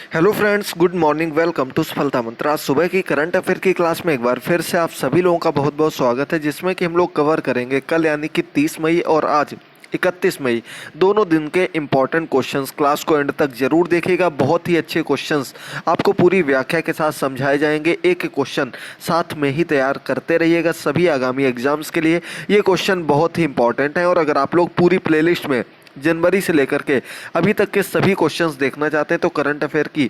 Hello friends, good morning. Welcome to Safalta Mantra. आज सुबह की करंट अफेयर की क्लास में एक बार फिर से आप सभी लोगों का बहुत बहुत स्वागत है, जिसमें कि हम लोग कवर करेंगे कल यानी कि 30 मई और आज 31 मई दोनों दिन के इम्पॉर्टेंट क्वेश्चंस। क्लास को एंड तक जरूर देखिएगा, बहुत ही अच्छे क्वेश्चंस आपको पूरी व्याख्या के साथ समझाए जाएंगे। एक क्वेश्चन साथ में ही तैयार करते रहिएगा सभी आगामी एग्जाम्स के लिए। ये क्वेश्चन बहुत ही इंपॉर्टेंट है और अगर आप लोग पूरी प्लेलिस्ट में जनवरी से लेकर के अभी तक के सभी क्वेश्चंस देखना चाहते हैं तो करंट अफेयर की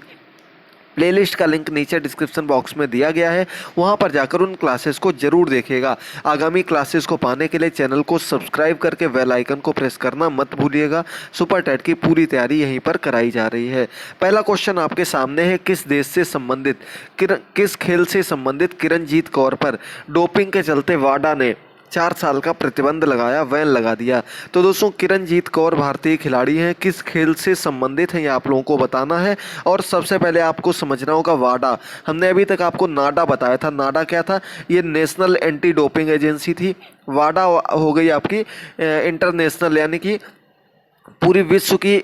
प्लेलिस्ट का लिंक नीचे डिस्क्रिप्शन बॉक्स में दिया गया है, वहां पर जाकर उन क्लासेस को जरूर देखिएगा। आगामी क्लासेस को पाने के लिए चैनल को सब्सक्राइब करके बेल आइकन को प्रेस करना मत भूलिएगा। सुपर टेट की पूरी तैयारी यहीं पर कराई जा रही है। पहला क्वेश्चन आपके सामने है, किस देश से संबंधित किस खेल से संबंधित किरणजीत कौर पर डोपिंग के चलते वाडा ने 4 साल का प्रतिबंध लगाया, बैन लगा दिया। तो दोस्तों, किरणजीत कौर भारतीय खिलाड़ी हैं, किस खेल से संबंधित हैं ये आप लोगों को बताना है। और सबसे पहले आपको समझना होगा वाडा। हमने अभी तक आपको नाडा बताया था। नाडा क्या था? ये नेशनल एंटी डोपिंग एजेंसी थी। वाडा हो गई आपकी इंटरनेशनल यानी कि पूरी विश्व की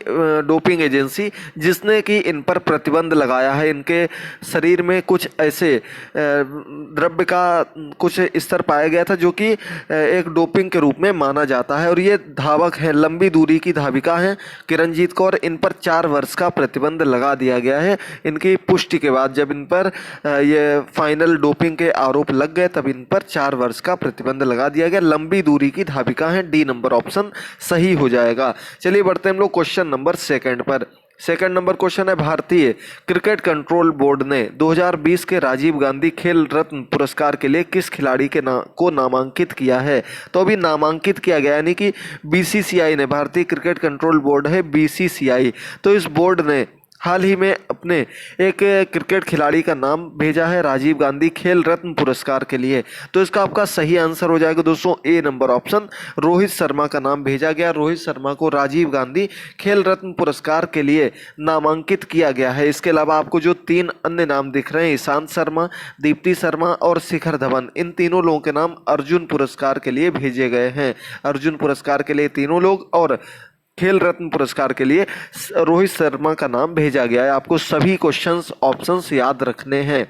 डोपिंग एजेंसी, जिसने कि इन पर प्रतिबंध लगाया है। इनके शरीर में कुछ ऐसे द्रव्य का कुछ स्तर पाया गया था जो कि एक डोपिंग के रूप में माना जाता है। और ये धावक हैं, लंबी दूरी की धाविका हैं किरणजीत कौर। इन पर 4 वर्ष का प्रतिबंध लगा दिया गया है। इनकी पुष्टि के बाद जब इन पर ये फाइनल डोपिंग के आरोप लग गए तब इन पर 4 वर्ष का प्रतिबंध लगा दिया गया। लंबी दूरी की धाविका हैं। डी नंबर ऑप्शन सही हो जाएगा। चलिए बढ़ते हैं हम लोग क्वेश्चन नंबर सेकंड पर। सेकंड नंबर क्वेश्चन है, भारतीय क्रिकेट कंट्रोल बोर्ड ने 2020 के राजीव गांधी खेल रत्न पुरस्कार के लिए किस खिलाड़ी के को नामांकित किया है? तो अभी नामांकित किया गया यानी कि बीसीसीआई ने, भारतीय क्रिकेट कंट्रोल बोर्ड है बीसीसीआई, तो इस बोर्ड ने हाल ही में अपने एक क्रिकेट खिलाड़ी का नाम भेजा है राजीव गांधी खेल रत्न पुरस्कार के लिए। तो इसका आपका सही आंसर हो जाएगा दोस्तों ए नंबर ऑप्शन, रोहित शर्मा का नाम भेजा गया। रोहित शर्मा को राजीव गांधी खेल रत्न पुरस्कार के लिए नामांकित किया गया है। इसके अलावा आपको जो 3 अन्य नाम दिख रहे हैं, ईशांत शर्मा, दीप्ति शर्मा और शिखर धवन, इन तीनों लोगों के नाम अर्जुन पुरस्कार के लिए भेजे गए हैं। अर्जुन पुरस्कार के लिए तीनों लोग और खेल रत्न पुरस्कार के लिए रोहित शर्मा का नाम भेजा गया है। आपको सभी क्वेश्चंस ऑप्शंस याद रखने हैं।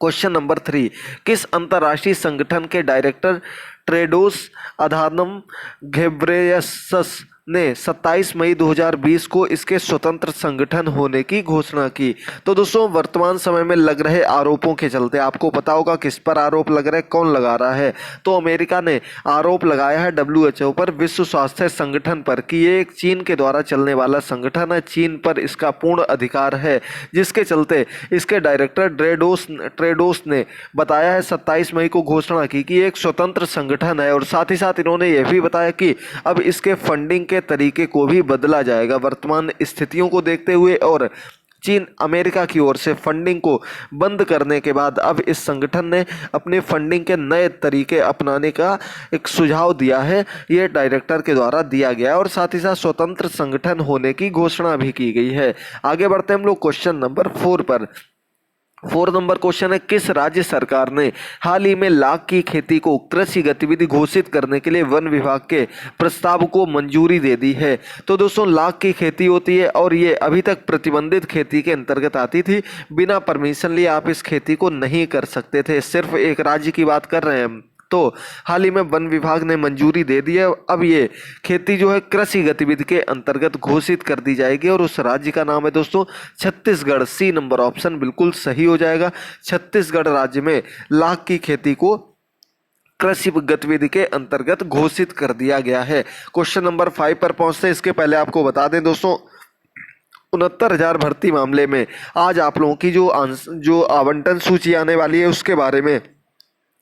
क्वेश्चन नंबर 3, किस अंतर्राष्ट्रीय संगठन के डायरेक्टर टेड्रोस अधानम घेब्रेयेसस ने 27 मई 2020 को इसके स्वतंत्र संगठन होने की घोषणा की? तो दोस्तों, वर्तमान समय में लग रहे आरोपों के चलते, आपको पता होगा किस पर आरोप लग रहे, कौन लगा रहा है? तो अमेरिका ने आरोप लगाया है WHO पर, विश्व स्वास्थ्य संगठन पर, कि ये एक चीन के द्वारा चलने वाला संगठन है, चीन पर इसका पूर्ण अधिकार है, जिसके चलते इसके डायरेक्टर टेड्रोस ने बताया है 27 मई को घोषणा की कि एक स्वतंत्र संगठन है। और साथ ही साथ इन्होंने यह भी बताया कि अब इसके फंडिंग के तरीके को भी बदला जाएगा वर्तमान स्थितियों को देखते हुए। और चीन अमेरिका की ओर से फंडिंग को बंद करने के बाद अब इस संगठन ने अपने फंडिंग के नए तरीके अपनाने का एक सुझाव दिया है, ये डायरेक्टर के द्वारा दिया गया है। और साथ ही साथ स्वतंत्र संगठन होने की घोषणा भी की गई है। आगे बढ़ते हैं हम लोग क्वेश्चन नंबर 4 पर। 4 नंबर क्वेश्चन है, किस राज्य सरकार ने हाल ही में लाख की खेती को कृषि गतिविधि घोषित करने के लिए वन विभाग के प्रस्ताव को मंजूरी दे दी है? तो दोस्तों, लाख की खेती होती है और ये अभी तक प्रतिबंधित खेती के अंतर्गत आती थी। बिना परमिशन लिए आप इस खेती को नहीं कर सकते थे। सिर्फ एक राज्य की बात कर रहे हैं हम। तो हाल ही में वन विभाग ने मंजूरी दे दी है। अब ये खेती जो है कृषि गतिविधि के अंतर्गत घोषित कर दी जाएगी और उस राज्य का नाम है दोस्तों छत्तीसगढ़। सी नंबर ऑप्शन बिल्कुल सही हो जाएगा। छत्तीसगढ़ राज्य में लाख की खेती को कृषि गतिविधि के अंतर्गत घोषित कर दिया गया है। क्वेश्चन नंबर 5 पर पहुंचते हैं, इसके पहले आपको बता दें दोस्तों, 69,000 भर्ती मामले में आज आप लोगों की जो आवंटन सूची आने वाली है उसके बारे में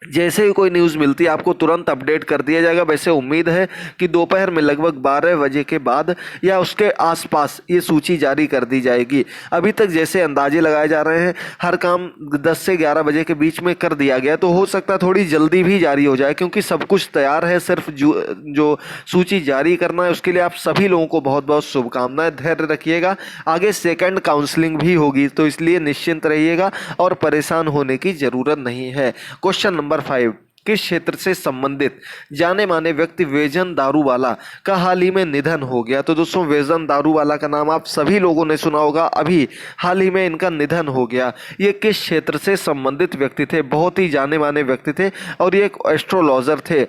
जैसे ही कोई न्यूज़ मिलती है आपको तुरंत अपडेट कर दिया जाएगा। वैसे उम्मीद है कि दोपहर में लगभग 12 बजे के बाद या उसके आसपास ये सूची जारी कर दी जाएगी। अभी तक जैसे अंदाजे लगाए जा रहे हैं, हर काम 10 से 11 बजे के बीच में कर दिया गया, तो हो सकता है थोड़ी जल्दी भी जारी हो जाए, क्योंकि सब कुछ तैयार है। सिर्फ जो सूची जारी करना है उसके लिए आप सभी लोगों को बहुत बहुत शुभकामनाएं। धैर्य रखिएगा, आगे सेकंड काउंसलिंग भी होगी, तो इसलिए निश्चिंत रहिएगा और परेशान होने की ज़रूरत नहीं है। क्वेश्चन नंबर 5, किस क्षेत्र से संबंधित जाने माने व्यक्ति वेजन दारूवाला का हाल ही में निधन हो गया। तो दोस्तों वेजन दारूवाला का नाम आप सभी लोगों ने सुना होगा, अभी हाल ही में इनका निधन हो गया। ये किस क्षेत्र से संबंधित व्यक्ति थे, बहुत ही जाने माने व्यक्ति थे और ये एक एस्ट्रोलॉजर थे।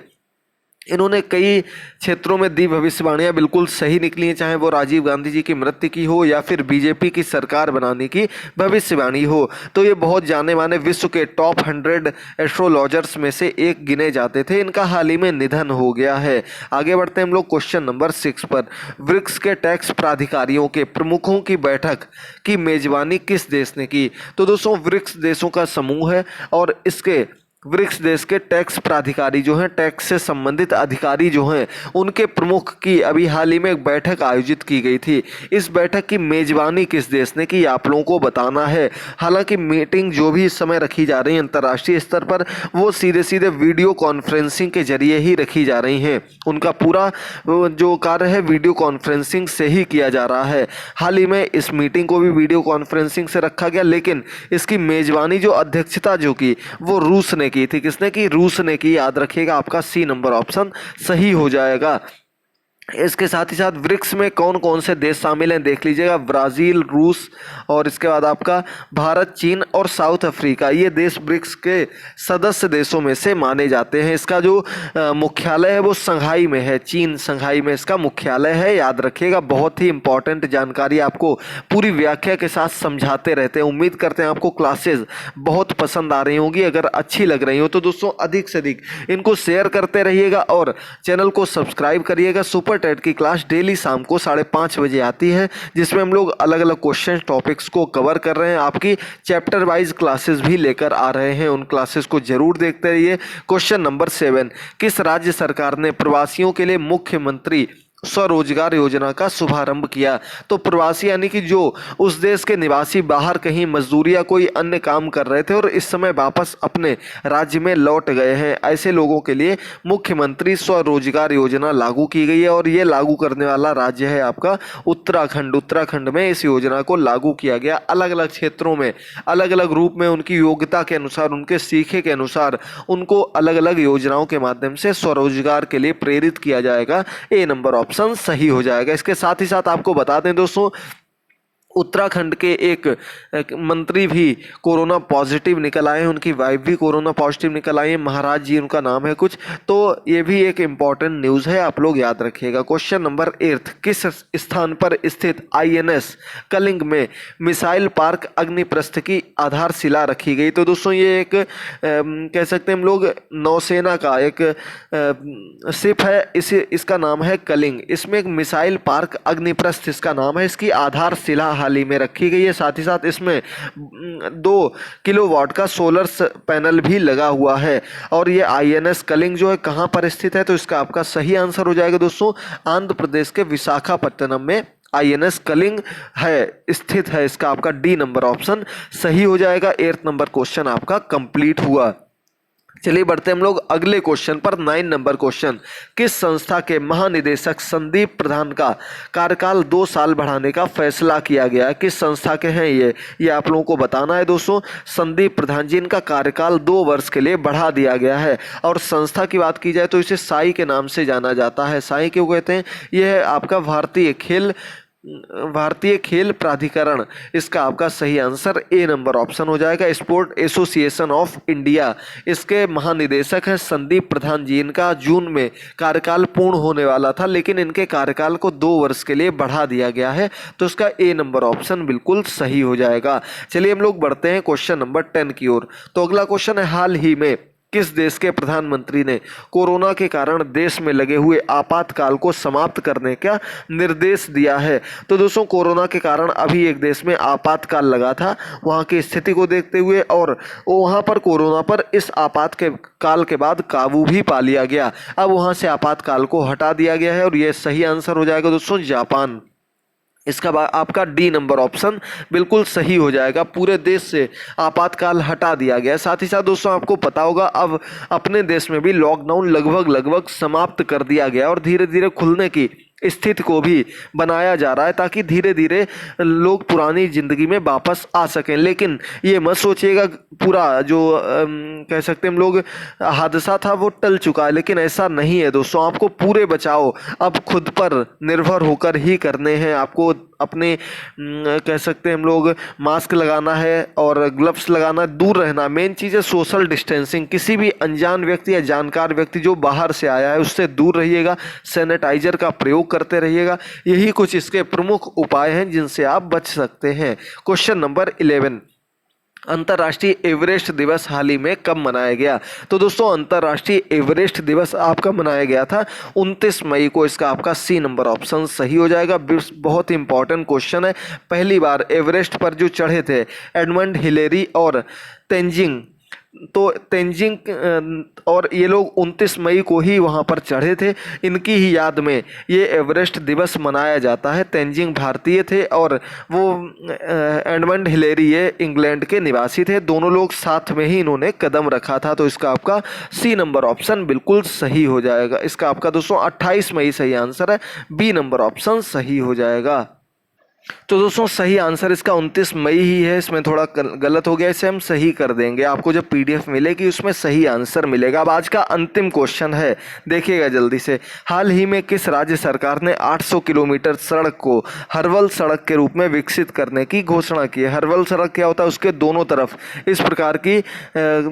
इन्होंने कई क्षेत्रों में दी भविष्यवाणियां बिल्कुल सही निकली हैं, चाहे वो राजीव गांधी जी की मृत्यु की हो या फिर बीजेपी की सरकार बनाने की भविष्यवाणी हो। तो ये बहुत जाने माने विश्व के टॉप 100 एस्ट्रोलॉजर्स में से एक गिने जाते थे। इनका हाल ही में निधन हो गया है। आगे बढ़ते हैं हम लोग क्वेश्चन नंबर 6 पर। ब्रिक्स के टैक्स प्राधिकारियों के प्रमुखों की बैठक की मेजबानी किस देश ने की। तो दोस्तों ब्रिक्स देशों का समूह है और इसके ब्रिक्स देश के टैक्स प्राधिकारी जो हैं, टैक्स से संबंधित अधिकारी जो हैं, उनके प्रमुख की अभी हाल ही में एक बैठक आयोजित की गई थी। इस बैठक की मेजबानी किस देश ने की, आप लोगों को बताना है। हालांकि मीटिंग जो भी इस समय रखी जा रही है अंतर्राष्ट्रीय स्तर पर, वो सीधे सीधे वीडियो कॉन्फ्रेंसिंग के जरिए ही रखी जा रही हैं। उनका पूरा जो कार्य है वीडियो कॉन्फ्रेंसिंग से ही किया जा रहा है। हाल ही में इस मीटिंग को भी वीडियो कॉन्फ्रेंसिंग से रखा गया, लेकिन इसकी मेजबानी जो अध्यक्षता जो की वो रूस ने की थी। किसने की? रूस ने की। याद रखिएगा, आपका सी नंबर ऑप्शन सही हो जाएगा। इसके साथ ही साथ ब्रिक्स में कौन कौन से देश शामिल हैं देख लीजिएगा। ब्राज़ील, रूस और इसके बाद आपका भारत, चीन और साउथ अफ्रीका, ये देश ब्रिक्स के सदस्य देशों में से माने जाते हैं। इसका जो मुख्यालय है वो संघाई में है, चीन संघाई में इसका मुख्यालय है। याद रखिएगा, बहुत ही इंपॉर्टेंट जानकारी आपको पूरी व्याख्या के साथ समझाते रहते हैं। उम्मीद करते हैं आपको क्लासेस बहुत पसंद आ रही होंगी। अगर अच्छी लग रही हो तो दोस्तों अधिक से अधिक इनको शेयर करते रहिएगा और चैनल को सब्सक्राइब करिएगा। सुपर टेट की क्लास डेली शाम को 5:30 बजे आती है, जिसमें हम लोग अलग अलग क्वेश्चन टॉपिक्स को कवर कर रहे हैं। आपकी चैप्टर वाइज क्लासेस भी लेकर आ रहे हैं, उन क्लासेस को जरूर देखते रहिए। क्वेश्चन नंबर 7, किस राज्य सरकार ने प्रवासियों के लिए मुख्यमंत्री स्वरोजगार योजना का शुभारंभ किया। तो प्रवासी यानी कि जो उस देश के निवासी बाहर कहीं मजदूरी या कोई अन्य काम कर रहे थे और इस समय वापस अपने राज्य में लौट गए हैं, ऐसे लोगों के लिए मुख्यमंत्री स्वरोजगार योजना लागू की गई है और ये लागू करने वाला राज्य है आपका उत्तराखंड। उत्तराखंड में इस योजना को लागू किया गया। अलग अलग क्षेत्रों में अलग अलग रूप में उनकी योग्यता के अनुसार, उनके सीखे के अनुसार उनको अलग अलग योजनाओं के माध्यम से स्वरोजगार के लिए प्रेरित किया जाएगा। ए नंबर ऑप्शन सही हो जाएगा। इसके साथ ही साथ आपको बता दें दोस्तों, उत्तराखंड के एक मंत्री भी कोरोना पॉजिटिव निकल आए हैं, उनकी वाइफ भी कोरोना पॉजिटिव निकल आई है, महाराज जी उनका नाम है कुछ। तो ये भी एक इम्पॉर्टेंट न्यूज़ है, आप लोग याद रखिएगा। क्वेश्चन नंबर 8, किस स्थान पर स्थित INS कलिंग में मिसाइल पार्क अग्निप्रस्थ की आधारशिला रखी गई। तो दोस्तों ये एक कह सकते हैं हम लोग नौसेना का एक शिप है, इसका नाम है कलिंग। इसमें एक मिसाइल पार्क अग्निप्रस्थ इसका नाम है, इसकी आधारशिला हाल ही में रखी गई है। साथ ही साथ इसमें 2 किलोवाट का सोलर पैनल भी लगा हुआ है। और ये INS कलिंग जो है कहाँ पर स्थित है, तो इसका आपका सही आंसर हो जाएगा दोस्तों आंध्र प्रदेश के विशाखापट्टनम में INS कलिंग है, स्थित है। इसका आपका डी नंबर ऑप्शन सही हो जाएगा। 8 नंबर क्वेश्चन आपका कंप्लीट हुआ। चलिए बढ़ते हम लोग अगले क्वेश्चन पर। 9 नंबर क्वेश्चन, किस संस्था के महानिदेशक संदीप प्रधान का कार्यकाल 2 साल बढ़ाने का फैसला किया गया है। किस संस्था के हैं ये आप लोगों को बताना है दोस्तों। संदीप प्रधान जी, इनका कार्यकाल 2 वर्ष के लिए बढ़ा दिया गया है। और संस्था की बात की जाए तो इसे साई के नाम से जाना जाता है। साई क्यों कहते हैं? यह है आपका भारतीय खेल प्राधिकरण। इसका आपका सही आंसर ए नंबर ऑप्शन हो जाएगा। स्पोर्ट एसोसिएशन ऑफ इंडिया, इसके महानिदेशक हैं संदीप प्रधान जी। इनका जून में कार्यकाल पूर्ण होने वाला था, लेकिन इनके कार्यकाल को 2 वर्ष के लिए बढ़ा दिया गया है। तो इसका ए नंबर ऑप्शन बिल्कुल सही हो जाएगा। चलिए हम लोग बढ़ते हैं क्वेश्चन नंबर 10 की ओर। तो अगला क्वेश्चन है, हाल ही में किस देश के प्रधानमंत्री ने कोरोना के कारण देश में लगे हुए आपातकाल को समाप्त करने का निर्देश दिया है। तो दोस्तों कोरोना के कारण अभी एक देश में आपातकाल लगा था, वहां की स्थिति को देखते हुए और वहां पर कोरोना पर इस आपातकाल के बाद काबू भी पा लिया गया। अब वहां से आपातकाल को हटा दिया गया है और यह सही आंसर हो जाएगा दोस्तों जापान। इसका आपका डी नंबर ऑप्शन बिल्कुल सही हो जाएगा। पूरे देश से आपातकाल हटा दिया गया। साथ ही साथ दोस्तों आपको पता होगा अब अपने देश में भी लॉकडाउन लगभग समाप्त कर दिया गया और धीरे धीरे खुलने की स्थिति को भी बनाया जा रहा है ताकि धीरे धीरे लोग पुरानी ज़िंदगी में वापस आ सकें। लेकिन ये मत सोचिएगा पूरा जो कह सकते हैं हम लोग हादसा था वो टल चुका है, लेकिन ऐसा नहीं है दोस्तों। आपको पूरे बचाव अब खुद पर निर्भर होकर ही करने हैं। आपको अपने कह सकते हैं हम लोग मास्क लगाना है और ग्लव्स लगाना, दूर रहना। मेन चीज़ है सोशल डिस्टेंसिंग। किसी भी अनजान व्यक्ति या जानकार व्यक्ति जो बाहर से आया है उससे दूर रहिएगा। सैनिटाइजर का प्रयोग करते रहिएगा। यही कुछ इसके प्रमुख उपाय हैं जिनसे आप बच सकते हैं। क्वेश्चन नंबर 11, अंतर्राष्ट्रीय एवरेस्ट दिवस हाल ही में कब मनाया गया? तो दोस्तों अंतर्राष्ट्रीय एवरेस्ट दिवस आपका मनाया गया था 29 मई को। इसका आपका सी नंबर ऑप्शन सही हो जाएगा। बहुत इंपॉर्टेंट क्वेश्चन है। पहली बार एवरेस्ट पर जो चढ़े थे एडमंड हिलेरी और तेंजिंग, तो तेंजिंग और ये लोग 29 मई को ही वहाँ पर चढ़े थे। इनकी ही याद में ये एवरेस्ट दिवस मनाया जाता है। तेंजिंग भारतीय थे और वो एडमंड हिलेरी ये इंग्लैंड के निवासी थे। दोनों लोग साथ में ही इन्होंने कदम रखा था। तो इसका आपका सी नंबर ऑप्शन बिल्कुल सही हो जाएगा। इसका आपका दोस्तों 28 मई सही आंसर है। बी नंबर ऑप्शन सही हो जाएगा। तो दोस्तों सही आंसर इसका 29 मई ही है। इसमें थोड़ा गलत हो गया, इसे हम सही कर देंगे। आपको जब पीडीएफ मिलेगी उसमें सही आंसर मिलेगा। अब आज का अंतिम क्वेश्चन है, देखिएगा जल्दी से। हाल ही में किस राज्य सरकार ने 800 किलोमीटर सड़क को हर्बल सड़क के रूप में विकसित करने की घोषणा की है? हर्बल सड़क क्या होता है? उसके दोनों तरफ इस प्रकार की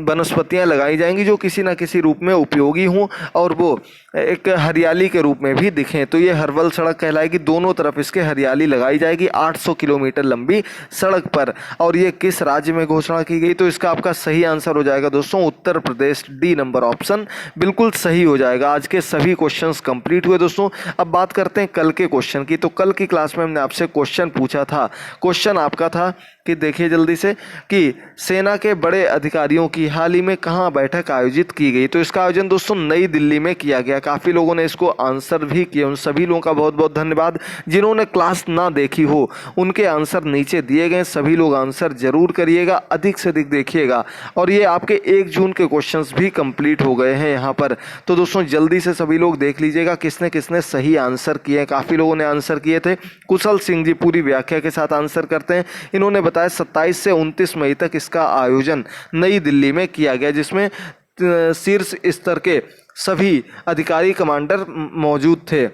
वनस्पतियाँ लगाई जाएंगी जो किसी न किसी रूप में उपयोगी हों और वो एक हरियाली के रूप में भी दिखें। तो ये हर्बल सड़क कहलाएगी। दोनों तरफ इसके हरियाली लगाई जाएगी 800 किलोमीटर लंबी सड़क पर। और ये किस राज्य में घोषणा की गई? तो इसका आपका सही आंसर हो जाएगा दोस्तों Uttar Pradesh. D number option बिल्कुल सही हो जाएगा। आज के सभी क्वेश्चंस कंप्लीट हुए दोस्तों। अब बात करते हैं कल के क्वेश्चन की। तो कल की क्लास में हमने आपसे क्वेश्चन पूछा था। क्वेश्चन आपका था कि देखिए जल्दी से कि सेना के बड़े अधिकारियों की हाल ही में कहाँ बैठक आयोजित की गई? तो इसका आयोजन दोस्तों नई दिल्ली में किया गया। काफ़ी लोगों ने इसको आंसर भी किए। उन सभी लोगों का बहुत बहुत धन्यवाद। जिन्होंने क्लास ना देखी हो उनके आंसर नीचे दिए गए। सभी लोग आंसर जरूर करिएगा, अधिक से अधिक देखिएगा। और ये आपके 1 जून के क्वेश्चंस भी कंप्लीट हो गए हैं यहाँ पर। तो दोस्तों जल्दी से सभी लोग देख लीजिएगा किसने किसने सही आंसर किए हैं। काफ़ी लोगों ने आंसर किए थे। कुशल सिंह जी पूरी व्याख्या के साथ आंसर करते हैं। इन्होंने बताया 27 से 29 मई तक इसका आयोजन नई दिल्ली में किया गया, जिसमें शीर्ष स्तर के सभी अधिकारी कमांडर मौजूद थे।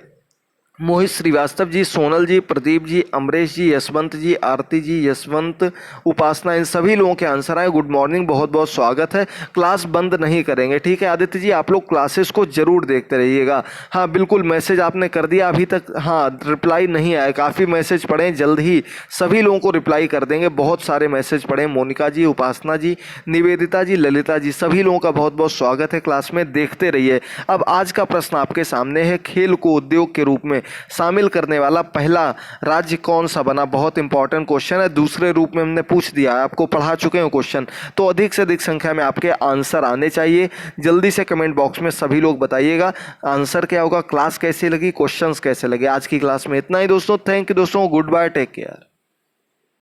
मोहित श्रीवास्तव जी, सोनल जी, प्रदीप जी, अमरीश जी, यशवंत जी, आरती जी, यशवंत, उपासना, इन सभी लोगों के आंसर आए। गुड मॉर्निंग, बहुत बहुत स्वागत है। क्लास बंद नहीं करेंगे, ठीक है आदित्य जी? आप लोग क्लासेस को जरूर देखते रहिएगा। हाँ बिल्कुल, मैसेज आपने कर दिया अभी तक? हाँ, रिप्लाई नहीं आया। काफ़ी मैसेज पढ़े, जल्द ही सभी लोगों को रिप्लाई कर देंगे। बहुत सारे मैसेज पढ़े। मोनिका जी, उपासना जी, निवेदिता जी, ललिता जी, सभी लोगों का बहुत बहुत स्वागत है। क्लास में देखते रहिए। अब आज का प्रश्न आपके सामने है, खेल को उद्योग के रूप में शामिल करने वाला पहला राज्य कौन सा बना? बहुत इंपॉर्टेंट क्वेश्चन है। दूसरे रूप में हमने पूछ दिया है, आपको पढ़ा चुके हैं क्वेश्चन। तो अधिक से अधिक संख्या में आपके आंसर आने चाहिए। जल्दी से कमेंट बॉक्स में सभी लोग बताइएगा आंसर क्या होगा, क्लास कैसी लगी, क्वेश्चंस कैसे लगे। आज की क्लास में इतना ही दोस्तों। थैंक यू दोस्तों, गुड बाय, टेक केयर।